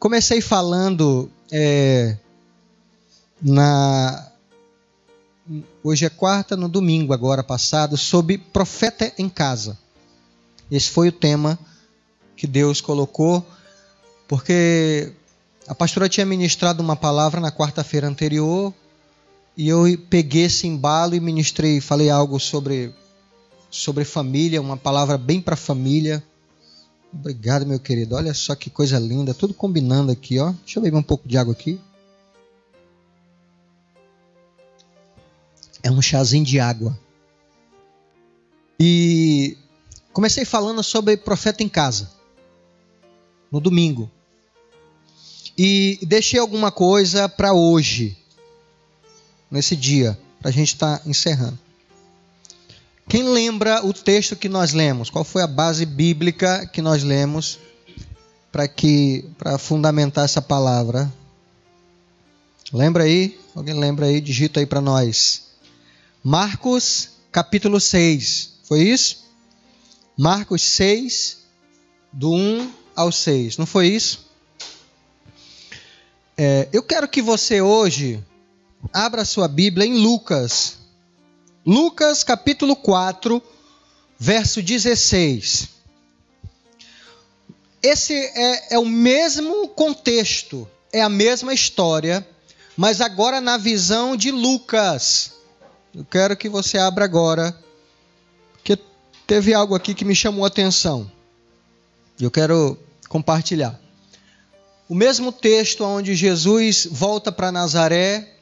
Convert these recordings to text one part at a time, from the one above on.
comecei falando hoje é quarta, no domingo agora passado, sobre profeta em casa. Esse foi o tema que Deus colocou, porque a pastora tinha ministrado uma palavra na quarta-feira anterior, e eu peguei esse embalo e ministrei, falei algo sobre família, uma palavra bem para família. Obrigado, meu querido. Olha só que coisa linda, tudo combinando aqui, ó. Deixa eu beber um pouco de água aqui. É um chazinho de água. E comecei falando sobre profeta em casa, no domingo. E deixei alguma coisa para hoje, nesse dia, para a gente estar encerrando. Quem lembra o texto que nós lemos? Qual foi a base bíblica que nós lemos para fundamentar essa palavra? Lembra aí? Alguém lembra aí? Digita aí para nós. Marcos capítulo 6. Foi isso? Marcos 6, do 1 ao 6. Não foi isso? Eu quero que você hoje abra sua Bíblia em Lucas. Lucas capítulo 4, verso 16. Esse é o mesmo contexto, é a mesma história, mas agora na visão de Lucas. Eu quero que você abra agora, porque teve algo aqui que me chamou a atenção. Eu quero compartilhar. O mesmo texto onde Jesus volta para Nazaré,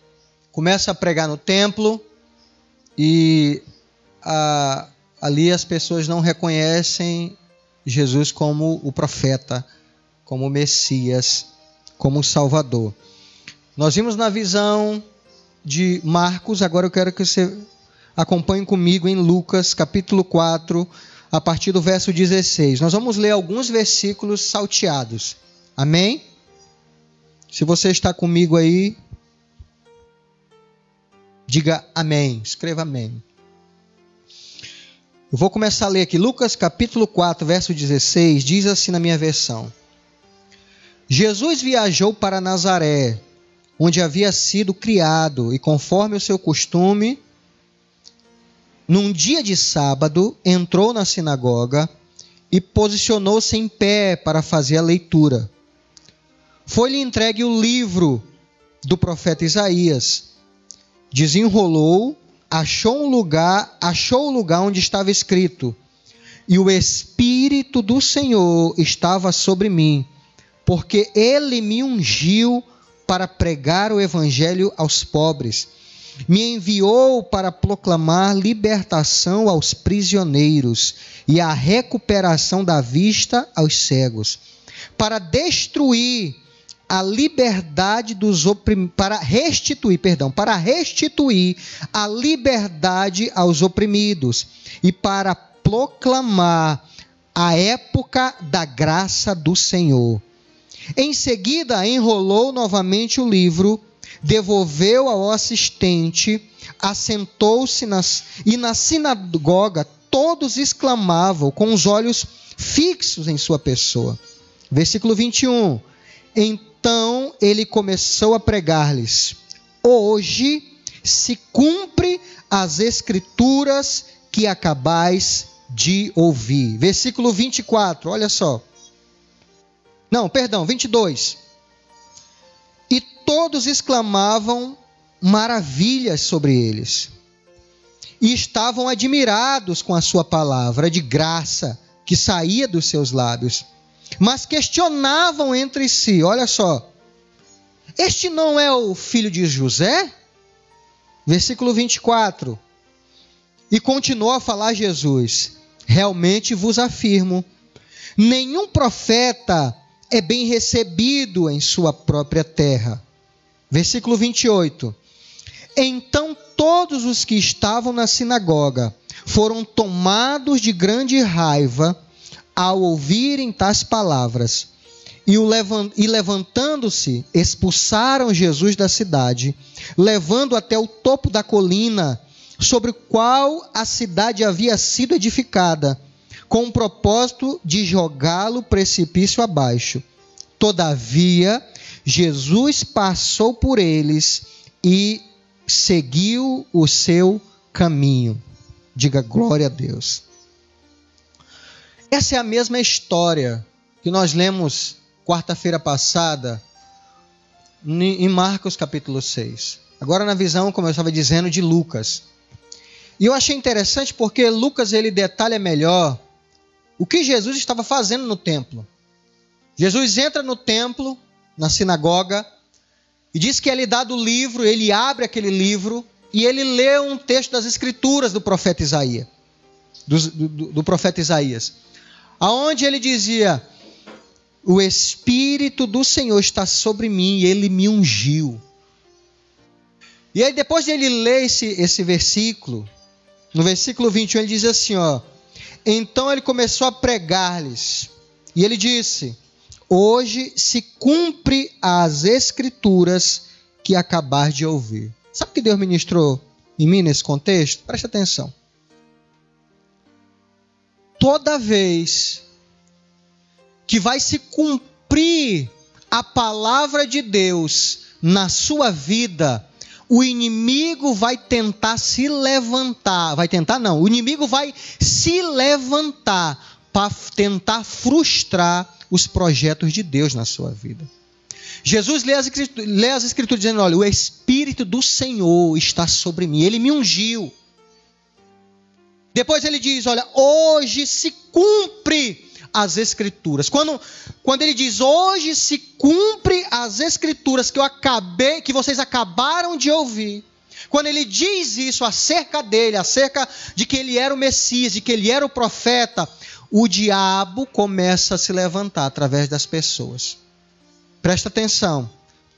começa a pregar no templo, e ali as pessoas não reconhecem Jesus como o profeta, como o Messias, como o Salvador. Nós vimos na visão de Marcos, agora eu quero que você acompanhe comigo em Lucas capítulo 4, a partir do verso 16. Nós vamos ler alguns versículos salteados. Amém? Se você está comigo aí, diga amém, escreva amém. Eu vou começar a ler aqui. Lucas capítulo 4, verso 16, diz assim na minha versão. Jesus viajou para Nazaré, onde havia sido criado, e conforme o seu costume, num dia de sábado, entrou na sinagoga e posicionou-se em pé para fazer a leitura. Foi-lhe entregue o livro do profeta Isaías. Desenrolou, achou o lugar onde estava escrito: e o Espírito do Senhor estava sobre mim, porque ele me ungiu para pregar o evangelho aos pobres, me enviou para proclamar libertação aos prisioneiros e a recuperação da vista aos cegos, para restituir a liberdade aos oprimidos e para proclamar a época da graça do Senhor. Em seguida, enrolou novamente o livro, devolveu ao assistente, assentou-se e na sinagoga todos exclamavam com os olhos fixos em sua pessoa. Versículo 21. Então ele começou a pregar-lhes: hoje se cumpre as escrituras que acabais de ouvir. Versículo 24, olha só. 22. E todos exclamavam maravilhas sobre eles, e estavam admirados com a sua palavra de graça que saía dos seus lábios. Mas questionavam entre si, olha só, este não é o filho de José? Versículo 24. E continuou a falar Jesus: realmente vos afirmo, nenhum profeta é bem recebido em sua própria terra. Versículo 28. Então todos os que estavam na sinagoga foram tomados de grande raiva ao ouvirem tais palavras, e levantando-se, expulsaram Jesus da cidade, levando até o topo da colina, sobre o qual a cidade havia sido edificada, com o propósito de jogá-lo precipício abaixo. Todavia, Jesus passou por eles e seguiu o seu caminho. Diga glória a Deus. Essa é a mesma história que nós lemos quarta-feira passada em Marcos capítulo 6. Agora na visão, como eu estava dizendo, de Lucas. E eu achei interessante porque Lucas ele detalha melhor o que Jesus estava fazendo no templo. Jesus entra no templo, na sinagoga, e diz que ele dá do livro, ele abre aquele livro e ele lê um texto das Escrituras do profeta Isaías. Do profeta Isaías. Aonde ele dizia: o Espírito do Senhor está sobre mim e ele me ungiu. E aí depois de ele ler esse versículo, no versículo 21 ele diz assim, ó: então ele começou a pregar-lhes, e ele disse: hoje se cumpre as Escrituras que acabar de ouvir. Sabe o que Deus ministrou em mim nesse contexto? Preste atenção. Toda vez que vai se cumprir a palavra de Deus na sua vida, o inimigo vai tentar se levantar. Vai tentar não, o inimigo vai se levantar para tentar frustrar os projetos de Deus na sua vida. Jesus lê as Escrituras dizendo: olha, o Espírito do Senhor está sobre mim, ele me ungiu. Depois ele diz: olha, hoje se cumpre as Escrituras. Quando ele diz hoje se cumpre as Escrituras que vocês acabaram de ouvir, quando ele diz isso acerca dele, acerca de que ele era o Messias, de que ele era o profeta, o diabo começa a se levantar através das pessoas. Presta atenção.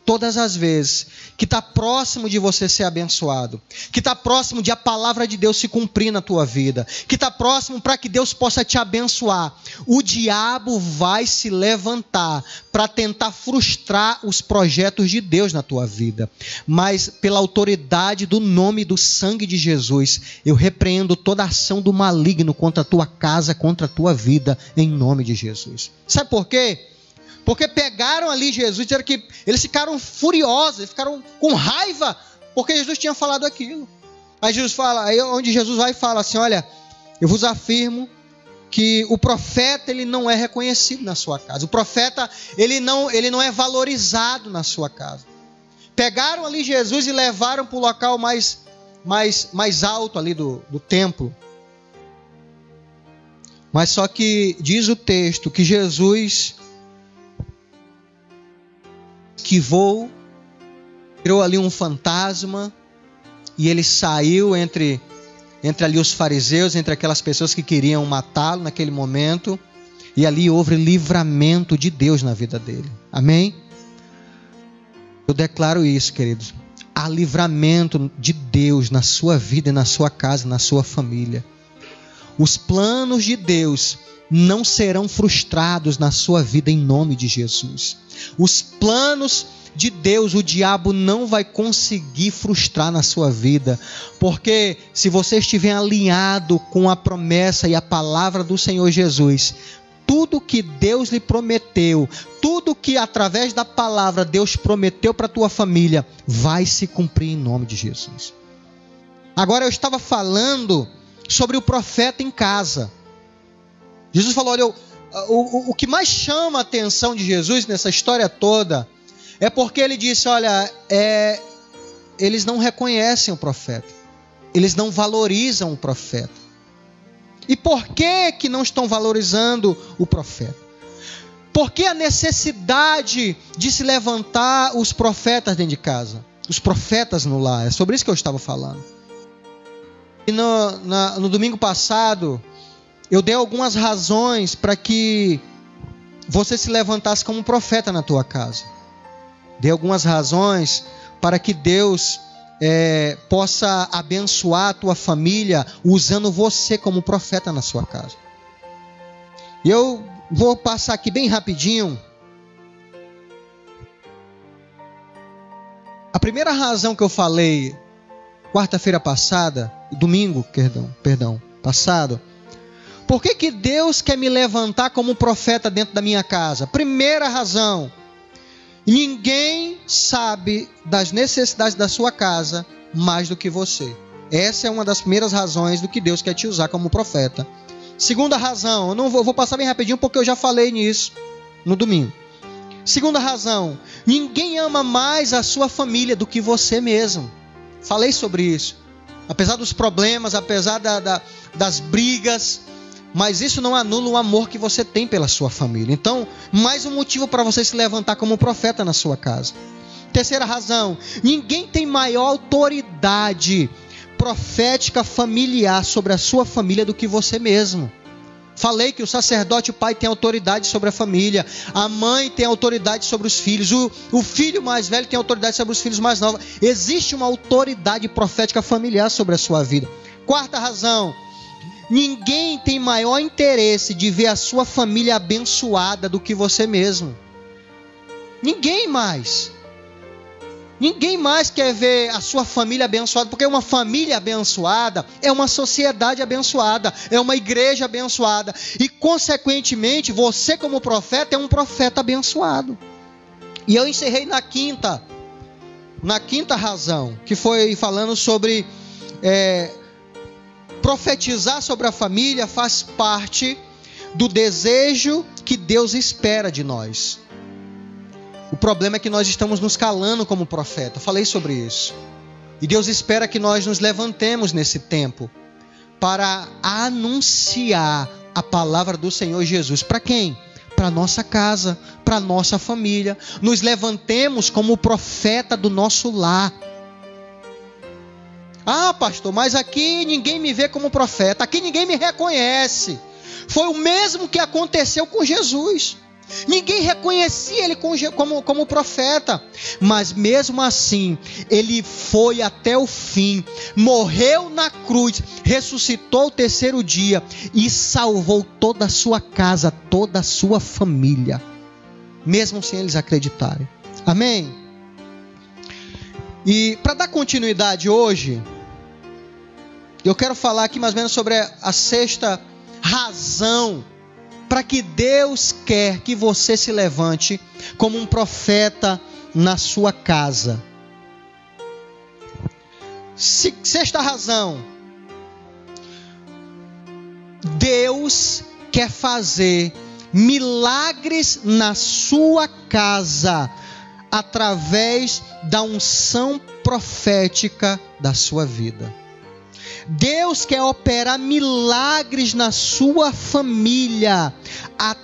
Todas as vezes que está próximo de você ser abençoado, que está próximo de a palavra de Deus se cumprir na tua vida, que está próximo para que Deus possa te abençoar, o diabo vai se levantar para tentar frustrar os projetos de Deus na tua vida. Mas pela autoridade do nome e do sangue de Jesus, eu repreendo toda ação do maligno contra a tua casa, contra a tua vida, em nome de Jesus. Sabe por quê? Porque pegaram ali Jesus, disseram que eles ficaram furiosos, eles ficaram com raiva, porque Jesus tinha falado aquilo. Aí Jesus fala, aí onde Jesus vai e fala assim: olha, eu vos afirmo que o profeta ele não é reconhecido na sua casa. O profeta ele não é valorizado na sua casa. Pegaram ali Jesus e levaram para o local mais alto ali do templo. Mas só que diz o texto que Jesus esquivou, virou ali um fantasma, e ele saiu entre ali os fariseus, entre aquelas pessoas que queriam matá-lo naquele momento, e ali houve livramento de Deus na vida dele. Amém? Eu declaro isso, queridos. Há livramento de Deus na sua vida, na sua casa, na sua família. Os planos de Deus não serão frustrados na sua vida em nome de Jesus. Os planos de Deus, o diabo não vai conseguir frustrar na sua vida, porque se você estiver alinhado com a promessa e a palavra do Senhor Jesus, tudo que Deus lhe prometeu, tudo que através da palavra Deus prometeu para a tua família, vai se cumprir em nome de Jesus. Agora eu estava falando sobre o profeta em casa. Jesus falou, olha, o que mais chama a atenção de Jesus nessa história toda é porque ele disse, olha, eles não reconhecem o profeta, eles não valorizam o profeta. E por que não estão valorizando o profeta? Por que a necessidade de se levantar os profetas dentro de casa? Os profetas no lar, é sobre isso que eu estava falando. E no domingo passado, eu dei algumas razões para que você se levantasse como profeta na tua casa. Dei algumas razões para que Deus possa abençoar a tua família usando você como profeta na sua casa. E eu vou passar aqui bem rapidinho. A primeira razão que eu falei domingo passado, Por que Deus quer me levantar como profeta dentro da minha casa? Primeira razão: ninguém sabe das necessidades da sua casa mais do que você. Essa é uma das primeiras razões do que Deus quer te usar como profeta. Segunda razão, eu vou passar bem rapidinho porque eu já falei nisso no domingo. Segunda razão: ninguém ama mais a sua família do que você mesmo. Falei sobre isso. Apesar dos problemas, apesar das brigas, mas isso não anula o amor que você tem pela sua família. Então, mais um motivo para você se levantar como profeta na sua casa. Terceira razão: ninguém tem maior autoridade profética familiar sobre a sua família do que você mesmo. Falei que o sacerdote, o pai, tem autoridade sobre a família, a mãe tem autoridade sobre os filhos, o filho mais velho tem autoridade sobre os filhos mais novos. Existe uma autoridade profética familiar sobre a sua vida. Quarta razão: ninguém tem maior interesse de ver a sua família abençoada do que você mesmo. Ninguém mais. Ninguém mais quer ver a sua família abençoada, porque uma família abençoada é uma sociedade abençoada, é uma igreja abençoada. E, consequentemente, você como profeta é um profeta abençoado. E eu encerrei na quinta razão, que foi falando sobre profetizar sobre a família faz parte do desejo que Deus espera de nós. O problema é que nós estamos nos calando como profeta. Falei sobre isso. E Deus espera que nós nos levantemos nesse tempo para anunciar a palavra do Senhor Jesus. Para quem? Para a nossa casa, para a nossa família. Nos levantemos como profeta do nosso lar. Ah, pastor, mas aqui ninguém me vê como profeta. Aqui ninguém me reconhece. Foi o mesmo que aconteceu com Jesus. Ninguém reconhecia ele como profeta, mas mesmo assim, ele foi até o fim, morreu na cruz, ressuscitou o terceiro dia e salvou toda a sua casa, toda a sua família, mesmo sem eles acreditarem. Amém? E para dar continuidade hoje, eu quero falar aqui mais ou menos sobre a sexta razão para que Deus quer que você se levante como um profeta na sua casa. Sexta razão: Deus quer fazer milagres na sua casa através da unção profética da sua vida. Deus quer operar milagres na sua família através